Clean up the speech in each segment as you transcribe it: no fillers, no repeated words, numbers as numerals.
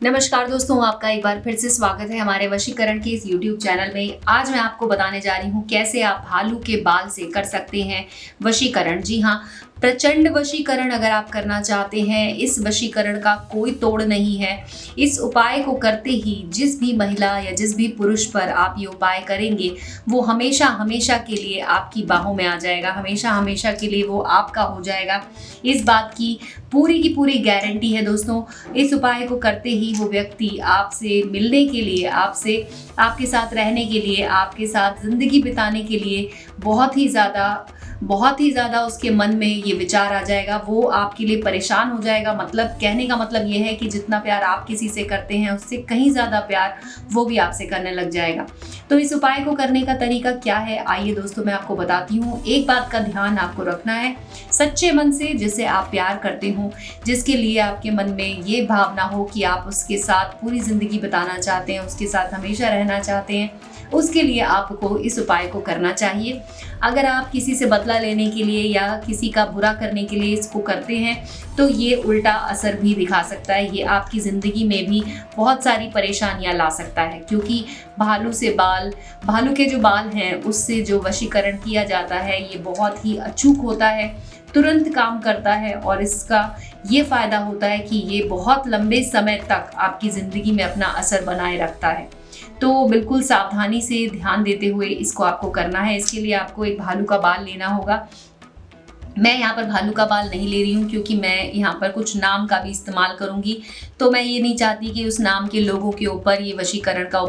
नमस्कार दोस्तों, आपका एक बार फिर से स्वागत है हमारे वशीकरण के इस YouTube चैनल में। आज मैं आपको बताने जा रही हूँ कैसे आप भालू के बाल से कर सकते हैं वशीकरण। जी हाँ, प्रचंड वशीकरण अगर आप करना चाहते हैं, इस वशीकरण का कोई तोड़ नहीं है। इस उपाय को करते ही जिस भी महिला या जिस भी पुरुष पर आप ये उपाय करेंगे, वो हमेशा हमेशा के लिए आपकी बाहों में आ जाएगा, हमेशा हमेशा के लिए वो आपका हो जाएगा। इस बात की पूरी गारंटी है दोस्तों। इस उपाय को करते ही वो व्यक्ति आपसे मिलने के लिए, आपसे आपके साथ रहने के लिए, आपके साथ ज़िंदगी बिताने के लिए बहुत ही ज़्यादा उसके मन में ये विचार आ जाएगा। वो आपके लिए परेशान हो जाएगा। मतलब कहने का मतलब ये है कि जितना प्यार आप किसी से करते हैं, उससे कहीं ज़्यादा प्यार वो भी आपसे करने लग जाएगा। तो इस उपाय को करने का तरीका क्या है, आइए दोस्तों मैं आपको बताती हूँ। एक बात का ध्यान आपको रखना है, सच्चे मन से जिसे आप प्यार करते हो, जिसके लिए आपके मन में ये भावना हो कि आप उसके साथ पूरी ज़िंदगी बिताना चाहते हैं, उसके साथ हमेशा रहना चाहते हैं, उसके लिए आपको इस उपाय को करना चाहिए। अगर आप किसी से बदला लेने के लिए या किसी का बुरा करने के लिए इसको करते हैं, तो ये उल्टा असर भी दिखा सकता है। ये आपकी ज़िंदगी में भी बहुत सारी परेशानियां ला सकता है, क्योंकि भालू के जो बाल हैं उससे जो वशीकरण किया जाता है, ये बहुत ही अचूक होता है, तुरंत काम करता है। और इसका ये फ़ायदा होता है कि ये बहुत लंबे समय तक आपकी ज़िंदगी में अपना असर बनाए रखता है। तो बिल्कुल सावधानी से ध्यान देते हुए इसको आपको करना है। इसके लिए आपको एक भालू का बाल लेना होगा। मैं यहाँ पर भालू का बाल नहीं ले रही हूँ, क्योंकि मैं यहाँ पर कुछ नाम का भी इस्तेमाल करूँगी। तो मैं ये नहीं चाहती कि उस नाम के लोगों के ऊपर ये वशीकरण का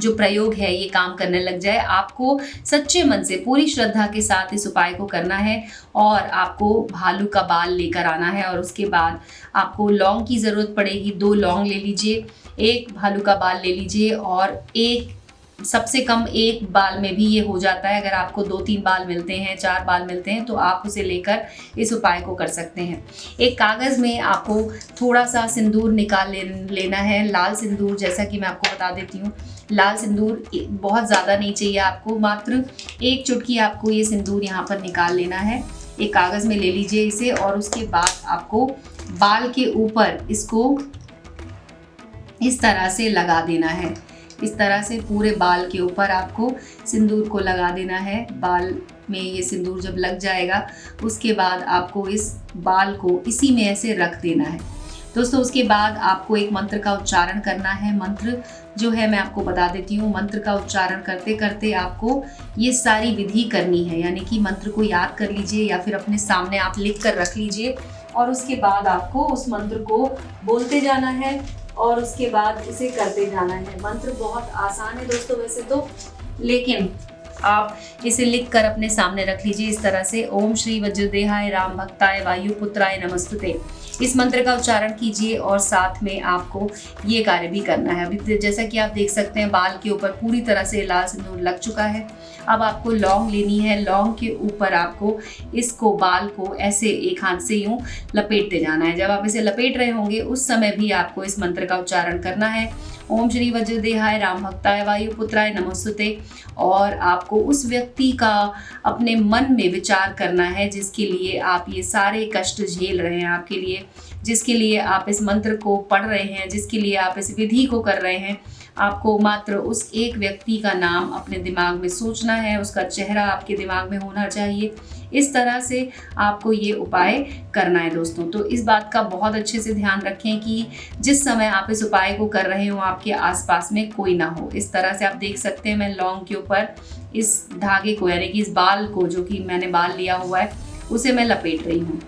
जो प्रयोग है ये काम करने लग जाए। आपको सच्चे मन से पूरी श्रद्धा के साथ इस उपाय को करना है और आपको भालू का बाल लेकर आना है। और उसके बाद आपको लौंग की ज़रूरत पड़ेगी। 2 लौंग ले लीजिए, 1 भालू का बाल ले लीजिए, और सबसे कम 1 बाल में भी ये हो जाता है। अगर आपको 2-3 बाल मिलते हैं, 4 बाल मिलते हैं, तो आप उसे लेकर इस उपाय को कर सकते हैं। एक कागज़ में आपको थोड़ा सा सिंदूर निकाल लेना है, लाल सिंदूर। जैसा कि मैं आपको बता देती हूँ, लाल सिंदूर बहुत ज़्यादा नहीं चाहिए आपको, मात्र 1 चुटकी आपको ये सिंदूर यहाँ पर निकाल लेना है। एक कागज़ में ले लीजिए इसे, और उसके बाद आपको बाल के ऊपर इसको इस तरह से लगा देना है। इस तरह से पूरे बाल के ऊपर आपको सिंदूर को लगा देना है। बाल में ये सिंदूर जब लग जाएगा, उसके बाद आपको इस बाल को इसी में ऐसे रख देना है दोस्तों। उसके बाद आपको एक मंत्र का उच्चारण करना है। मंत्र जो है मैं आपको बता देती हूँ। मंत्र का उच्चारण करते करते आपको ये सारी विधि करनी है, यानी कि मंत्र को याद कर लीजिए या फिर अपने सामने आप लिख कर रख लीजिए, और उसके बाद आपको उस मंत्र को बोलते जाना है और उसके बाद इसे करते जाना है। मंत्र बहुत आसान है दोस्तों वैसे तो, लेकिन आप इसे लिख कर अपने सामने रख लीजिए इस तरह से। ओम श्री वज्रदेहाय राम भक्ताय वायुपुत्राय नमस्तुते। इस मंत्र का उच्चारण कीजिए और साथ में आपको ये कार्य भी करना है। अभी जैसा कि आप देख सकते हैं, बाल के ऊपर पूरी तरह से लाल सिंदूर लग चुका है। अब आपको लौंग लेनी है। लौंग के ऊपर आपको इसको, बाल को ऐसे एक हाथ से यूं लपेटते जाना है। जब आप इसे लपेट रहे होंगे, उस समय भी आपको इस मंत्र का उच्चारण करना है। ओम श्री वज्रदेहाय राम भक्ताय वायुपुत्राय नमस्तुते। और आपको उस व्यक्ति का अपने मन में विचार करना है जिसके लिए आप ये सारे कष्ट झेल रहे हैं, आपके लिए जिसके लिए आप इस मंत्र को पढ़ रहे हैं, जिसके लिए आप इस विधि को कर रहे हैं। आपको मात्र उस एक व्यक्ति का नाम अपने दिमाग में सोचना है, उसका चेहरा आपके दिमाग में होना चाहिए। इस तरह से आपको ये उपाय करना है दोस्तों। तो इस बात का बहुत अच्छे से ध्यान रखें कि जिस समय आप इस उपाय को कर रहे हो, आपके आसपास में कोई ना हो। इस तरह से आप देख सकते हैं, मैं लौंग के ऊपर इस धागे को, यानी कि इस बाल को, जो कि मैंने बाल लिया हुआ है, उसे मैं लपेट रही हूँ।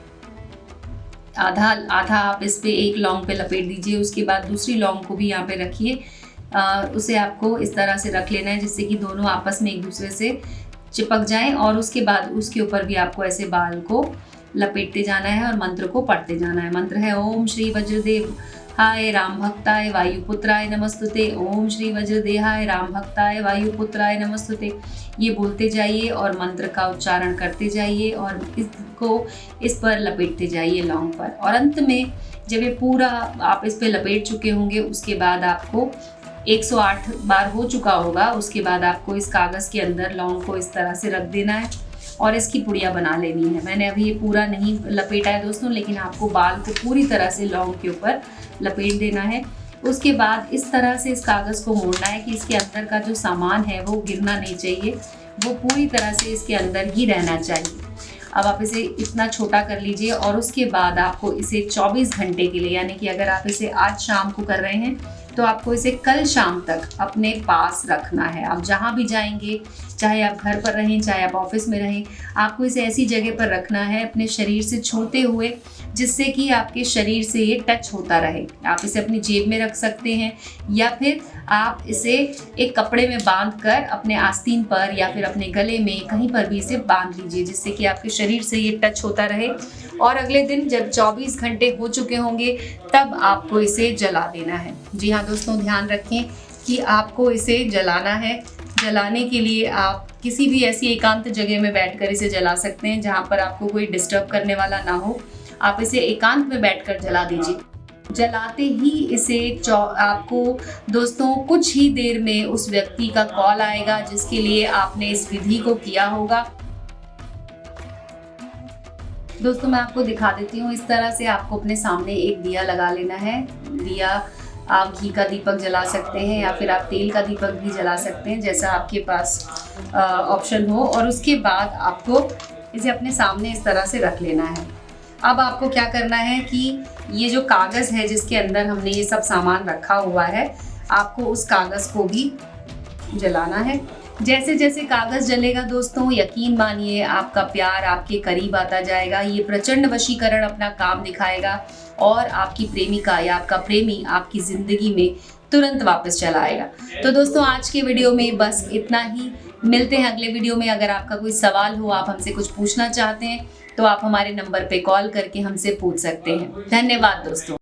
आधा आधा आप इस पे, एक लौंग पे लपेट दीजिए। उसके बाद दूसरी लौंग को भी यहाँ पे रखिए। उसे आपको इस तरह से रख लेना है जिससे कि दोनों आपस में एक दूसरे से चिपक जाएं, और उसके बाद उसके ऊपर भी आपको ऐसे बाल को लपेटते जाना है और मंत्र को पढ़ते जाना है। मंत्र है ओम श्री वज्रदेव हाय राम भक्ताय वायुपुत्राय नमस्तुते। ओम श्री वज्रदेहाय राम भक्ताय वायुपुत्राय नमस्तुते। ये बोलते जाइए और मंत्र का उच्चारण करते जाइए और इसको इस पर लपेटते जाइए लौंग पर। और अंत में जब ये पूरा आप इस पर लपेट चुके होंगे, उसके बाद आपको 108 बार हो चुका होगा, उसके बाद आपको इस कागज़ के अंदर लौंग को इस तरह से रख देना है और इसकी पुड़िया बना लेनी है। मैंने अभी ये पूरा नहीं लपेटा है दोस्तों, लेकिन आपको बाल को पूरी तरह से लौंग के ऊपर लपेट देना है। उसके बाद इस तरह से इस कागज़ को मोड़ना है कि इसके अंदर का जो सामान है वो गिरना नहीं चाहिए, वो पूरी तरह से इसके अंदर ही रहना चाहिए। अब आप इसे इतना छोटा कर लीजिए और उसके बाद आपको इसे 24 घंटे के लिए, यानी कि अगर आप इसे आज शाम को कर रहे हैं तो आपको इसे कल शाम तक अपने पास रखना है। आप जहाँ भी जाएंगे, चाहे आप घर पर रहें चाहे आप ऑफिस में रहें, आपको इसे ऐसी जगह पर रखना है अपने शरीर से छूते हुए जिससे कि आपके शरीर से ये टच होता रहे। आप इसे अपनी जेब में रख सकते हैं या फिर आप इसे एक कपड़े में बांध कर अपने आस्तीन पर या फिर अपने गले में कहीं पर भी इसे बांध लीजिए जिससे कि आपके शरीर से ये टच होता रहे। और अगले दिन जब 24 घंटे हो चुके होंगे तब आपको इसे जला देना है। जी हाँ दोस्तों, ध्यान रखें कि आपको इसे जलाना है। जलाने के लिए आप किसी भी ऐसी एकांत जगह में बैठकर इसे जला सकते हैं जहाँ पर आपको कोई डिस्टर्ब करने वाला ना हो। आप इसे एकांत में बैठकर जला दीजिए। जलाते ही इसे आपको दोस्तों कुछ ही देर में उस व्यक्ति का कॉल आएगा जिसके लिए आपने इस विधि को किया होगा। दोस्तों मैं आपको दिखा देती हूँ। इस तरह से आपको अपने सामने एक दिया लगा लेना है। दिया आप घी का दीपक जला सकते हैं या फिर आप तेल का दीपक भी जला सकते हैं, जैसा आपके पास ऑप्शन हो। और उसके बाद आपको इसे अपने सामने इस तरह से रख लेना है। अब आपको क्या करना है कि ये जो कागज़ है जिसके अंदर हमने ये सब सामान रखा हुआ है, आपको उस कागज़ को भी जलाना है। जैसे जैसे कागज़ जलेगा दोस्तों, यकीन मानिए आपका प्यार आपके करीब आता जाएगा। ये प्रचंड वशीकरण अपना काम दिखाएगा और आपकी प्रेमिका या आपका प्रेमी आपकी ज़िंदगी में तुरंत वापस चला आएगा। तो दोस्तों आज के वीडियो में बस इतना ही। मिलते हैं अगले वीडियो में। अगर आपका कोई सवाल हो, आप हमसे कुछ पूछना चाहते हैं तो आप हमारे नंबर पे कॉल करके हमसे पूछ सकते हैं। धन्यवाद दोस्तों।